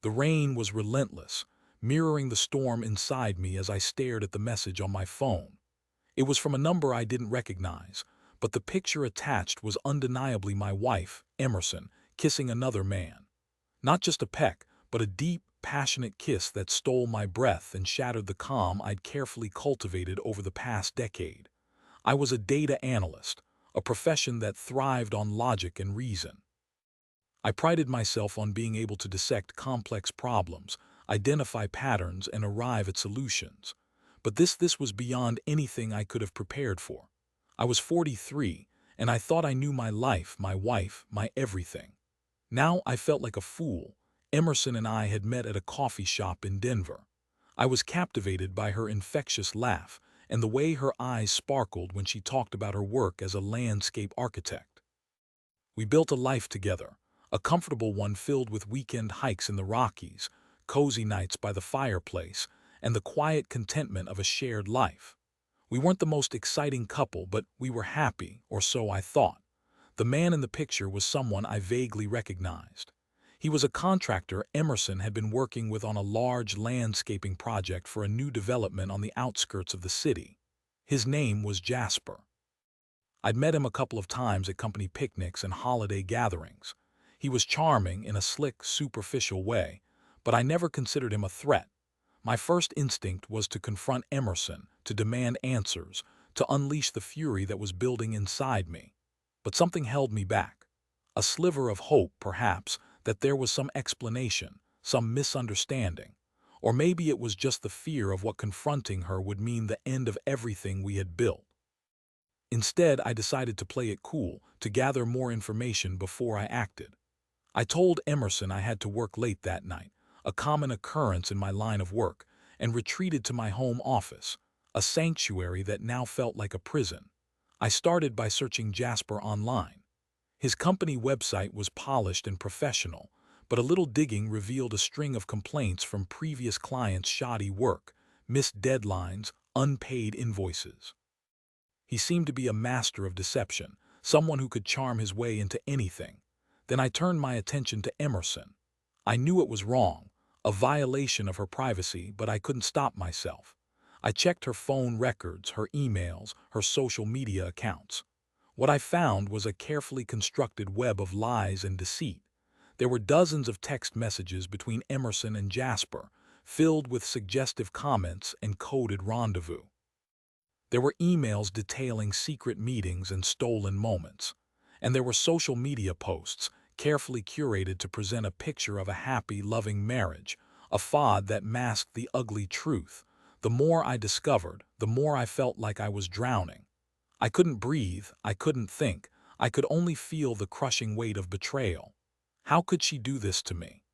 The rain was relentless, mirroring the storm inside me as I stared at the message on my phone. It was from a number I didn't recognize, but the picture attached was undeniably my wife, Emmerson, kissing another man. Not just a peck, but a deep, passionate kiss that stole my breath and shattered the calm I'd carefully cultivated over the past decade. I was a data analyst, a profession that thrived on logic and reason. I prided myself on being able to dissect complex problems, identify patterns, and arrive at solutions. But this was beyond anything I could have prepared for. I was 43, and I thought I knew my life, my wife, my everything. Now I felt like a fool. Emerson and I had met at a coffee shop in Denver. I was captivated by her infectious laugh and the way her eyes sparkled when she talked about her work as a landscape architect. We built a life together, a comfortable one filled with weekend hikes in the Rockies, cozy nights by the fireplace, and the quiet contentment of a shared life. We weren't the most exciting couple, but we were happy, or so I thought. The man in the picture was someone I vaguely recognized. He was a contractor Emerson had been working with on a large landscaping project for a new development on the outskirts of the city. His name was Jasper. I'd met him a couple of times at company picnics and holiday gatherings. He was charming in a slick, superficial way, but I never considered him a threat. My first instinct was to confront Emerson, to demand answers, to unleash the fury that was building inside me. But something held me back. A sliver of hope, perhaps, that there was some explanation, some misunderstanding. Or maybe it was just the fear of what confronting her would mean the end of everything we had built. Instead, I decided to play it cool, to gather more information before I acted. I told Emerson I had to work late that night, a common occurrence in my line of work, and retreated to my home office, a sanctuary that now felt like a prison. I started by searching Jasper online. His company website was polished and professional, but a little digging revealed a string of complaints from previous clients' shoddy work, missed deadlines, unpaid invoices. He seemed to be a master of deception, someone who could charm his way into anything. Then I turned my attention to Emmerson. I knew it was wrong, a violation of her privacy, but I couldn't stop myself. I checked her phone records, her emails, her social media accounts. What I found was a carefully constructed web of lies and deceit. There were dozens of text messages between Emerson and Jasper, filled with suggestive comments and coded rendezvous. There were emails detailing secret meetings and stolen moments. And there were social media posts, carefully curated to present a picture of a happy, loving marriage, a facade that masked the ugly truth. The more I discovered, the more I felt like I was drowning. I couldn't breathe, I couldn't think, I could only feel the crushing weight of betrayal. How could she do this to me?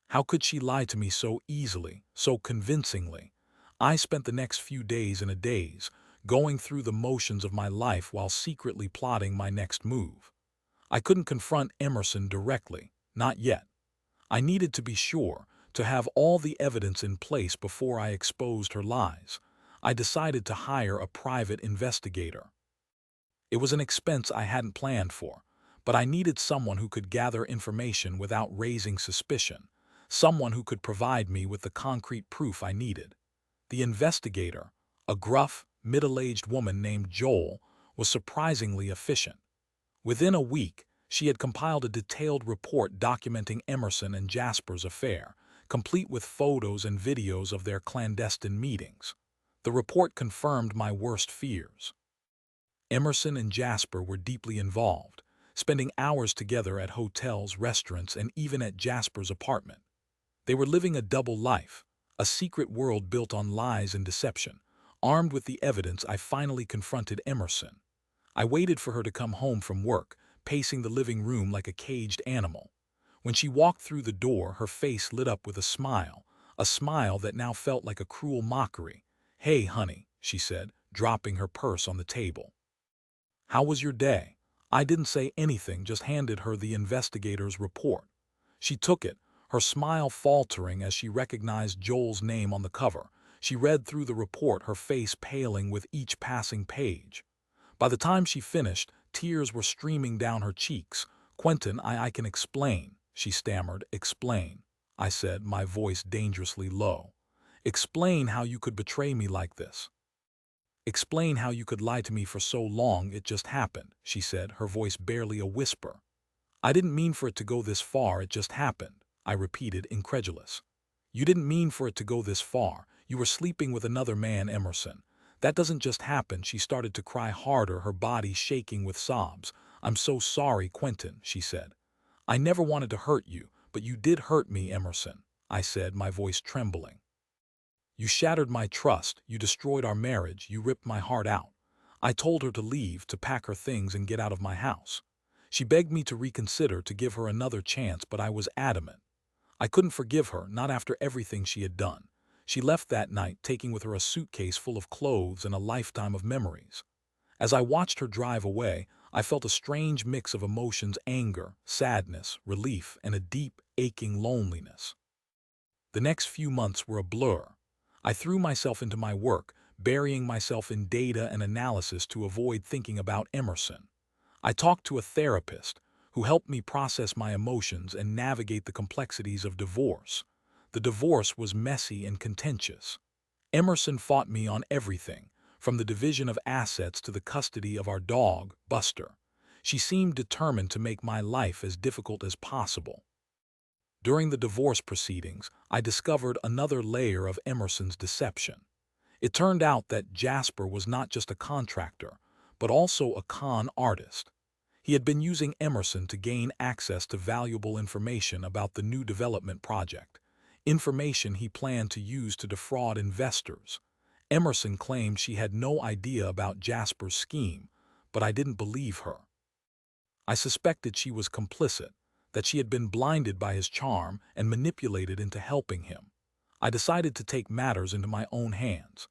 How could she lie to me so easily, so convincingly? I spent the next few days in a daze, going through the motions of my life while secretly plotting my next move. I couldn't confront Emerson directly, not yet. I needed to be sure, to have all the evidence in place before I exposed her lies. I decided to hire a private investigator. It was an expense I hadn't planned for, but I needed someone who could gather information without raising suspicion, someone who could provide me with the concrete proof I needed. The investigator, a gruff, middle-aged woman named Joel, was surprisingly efficient. Within a week, she had compiled a detailed report documenting Emerson and Jasper's affair, complete with photos and videos of their clandestine meetings. The report confirmed my worst fears. Emerson and Jasper were deeply involved, spending hours together at hotels, restaurants, and even at Jasper's apartment. They were living a double life, a secret world built on lies and deception. Armed with the evidence, I finally confronted Emmerson. I waited for her to come home from work, pacing the living room like a caged animal. When she walked through the door, her face lit up with a smile that now felt like a cruel mockery. "Hey, honey," she said, dropping her purse on the table. "How was your day?" I didn't say anything, just handed her the investigator's report. She took it, her smile faltering as she recognized Joel's name on the cover. She read through the report, her face paling with each passing page. By the time she finished, tears were streaming down her cheeks. "Quentin, I can explain," she stammered. "Explain." I said, my voice dangerously low. Explain how you could betray me like this. Explain how you could lie to me for so long it just happened, she said, her voice barely a whisper. I didn't mean for it to go this far, it just happened, I repeated, incredulous. You didn't mean for it to go this far. You were sleeping with another man, Emmerson. That doesn't just happen. She started to cry harder, her body shaking with sobs. I'm so sorry, Quentin, she said. I never wanted to hurt you, but you did hurt me, Emmerson, I said, my voice trembling. You shattered my trust, you destroyed our marriage, you ripped my heart out. I told her to leave, to pack her things and get out of my house. She begged me to reconsider, to give her another chance, but I was adamant. I couldn't forgive her, not after everything she had done. She left that night, taking with her a suitcase full of clothes and a lifetime of memories. As I watched her drive away, I felt a strange mix of emotions: anger, sadness, relief, and a deep, aching loneliness. The next few months were a blur. I threw myself into my work, burying myself in data and analysis to avoid thinking about Emmerson. I talked to a therapist who helped me process my emotions and navigate the complexities of divorce. The divorce was messy and contentious. Emmerson fought me on everything, from the division of assets to the custody of our dog, Buster. She seemed determined to make my life as difficult as possible. During the divorce proceedings, I discovered another layer of Emmerson's deception. It turned out that Jasper was not just a contractor, but also a con artist. He had been using Emmerson to gain access to valuable information about the new development project, information he planned to use to defraud investors. Emmerson claimed she had no idea about Jasper's scheme, but I didn't believe her. I suspected she was complicit, that she had been blinded by his charm and manipulated into helping him. I decided to take matters into my own hands.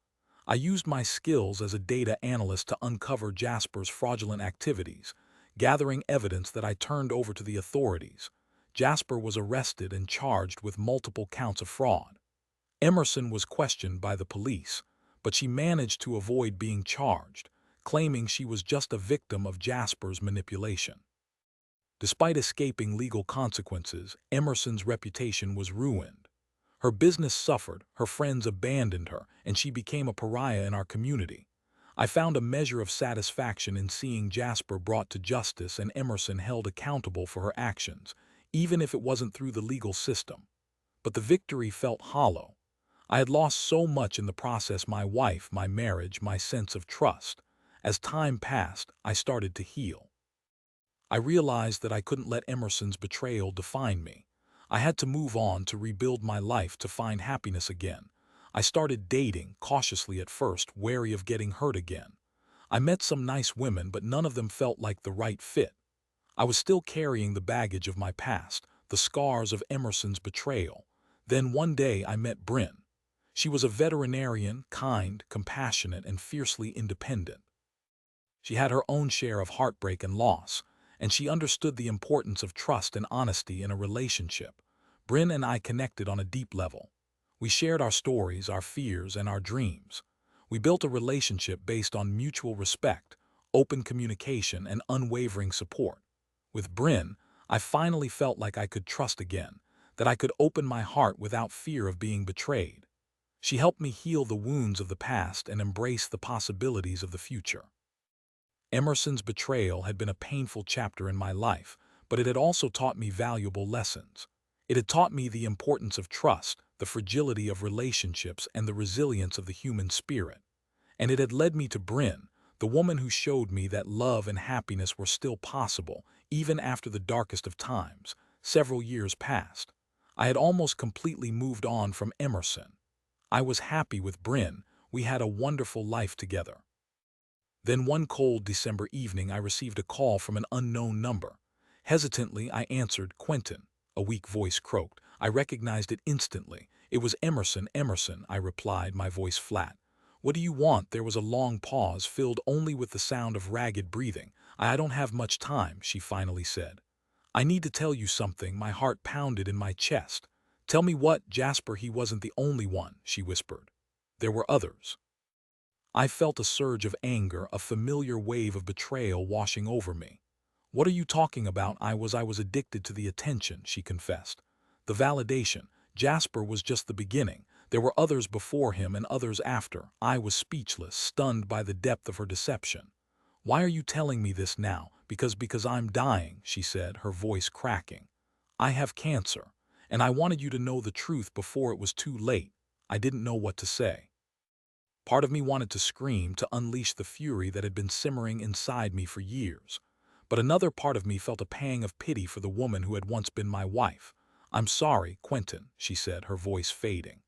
I used my skills as a data analyst to uncover Jasper's fraudulent activities, gathering evidence that I turned over to the authorities. Jasper was arrested and charged with multiple counts of fraud. Emmerson was questioned by the police, but she managed to avoid being charged, claiming she was just a victim of Jasper's manipulation. Despite escaping legal consequences, Emmerson's reputation was ruined. Her business suffered, her friends abandoned her, and she became a pariah in our community. I found a measure of satisfaction in seeing Jasper brought to justice and Emmerson held accountable for her actions, even if it wasn't through the legal system. But the victory felt hollow. I had lost so much in the process: my wife, my marriage, my sense of trust. As time passed, I started to heal. I realized that I couldn't let Emerson's betrayal define me. I had to move on, to rebuild my life, to find happiness again. I started dating, cautiously at first, wary of getting hurt again. I met some nice women, but none of them felt like the right fit. I was still carrying the baggage of my past, the scars of Emerson's betrayal. Then one day I met Bryn. She was a veterinarian, kind, compassionate, and fiercely independent. She had her own share of heartbreak and loss, and she understood the importance of trust and honesty in a relationship. Bryn and I connected on a deep level. We shared our stories, our fears, and our dreams. We built a relationship based on mutual respect, open communication, and unwavering support. With Bryn, I finally felt like I could trust again, that I could open my heart without fear of being betrayed. She helped me heal the wounds of the past and embrace the possibilities of the future. Emerson's betrayal had been a painful chapter in my life, but it had also taught me valuable lessons. It had taught me the importance of trust, the fragility of relationships, and the resilience of the human spirit. And it had led me to Bryn, the woman who showed me that love and happiness were still possible, even after the darkest of times. Several years passed. I had almost completely moved on from Emmerson. I was happy with Bryn. We had a wonderful life together. Then one cold December evening I received a call from an unknown number. Hesitantly I answered. "Quentin," a weak voice croaked. I recognized it instantly. "It was Emmerson." "Emerson," I replied, my voice flat. "What do you want?" There was a long pause, filled only with the sound of ragged breathing. "I don't have much time," she finally said. "I need to tell you something." My heart pounded in my chest. "Tell me what?" "Jasper, he wasn't the only one," she whispered. "There were others." I felt a surge of anger, a familiar wave of betrayal washing over me. "What are you talking about?" I was addicted to the attention," she confessed. The validation. Jasper was just the beginning. There were others before him and others after. I was speechless, stunned by the depth of her deception. "Why are you telling me this now?" Because I'm dying," she said, her voice cracking. "I have cancer, and I wanted you to know the truth before it was too late." I didn't know what to say. Part of me wanted to scream, to unleash the fury that had been simmering inside me for years. But another part of me felt a pang of pity for the woman who had once been my wife. "I'm sorry, Quentin," she said, her voice fading.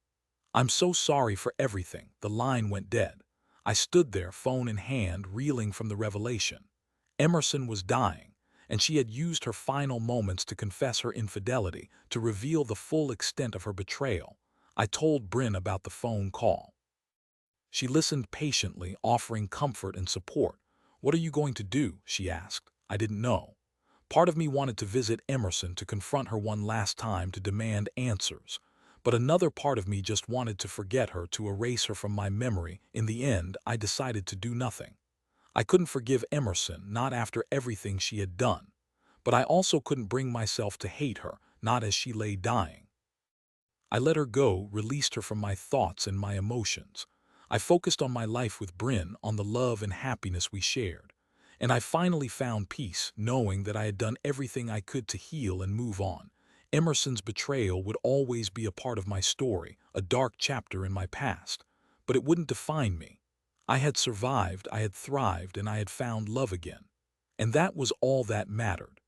"I'm so sorry for everything." The line went dead. I stood there, phone in hand, reeling from the revelation. Emmerson was dying, and she had used her final moments to confess her infidelity, to reveal the full extent of her betrayal. I told Bryn about the phone call. She listened patiently, offering comfort and support. "What are you going to do?" she asked. I didn't know. Part of me wanted to visit Emmerson, to confront her one last time, to demand answers. But another part of me just wanted to forget her, to erase her from my memory. In the end, I decided to do nothing. I couldn't forgive Emmerson, not after everything she had done. But I also couldn't bring myself to hate her, not as she lay dying. I let her go, released her from my thoughts and my emotions. I focused on my life with Bryn, on the love and happiness we shared. And I finally found peace, knowing that I had done everything I could to heal and move on. Emerson's betrayal would always be a part of my story, a dark chapter in my past. But it wouldn't define me. I had survived, I had thrived, and I had found love again. And that was all that mattered.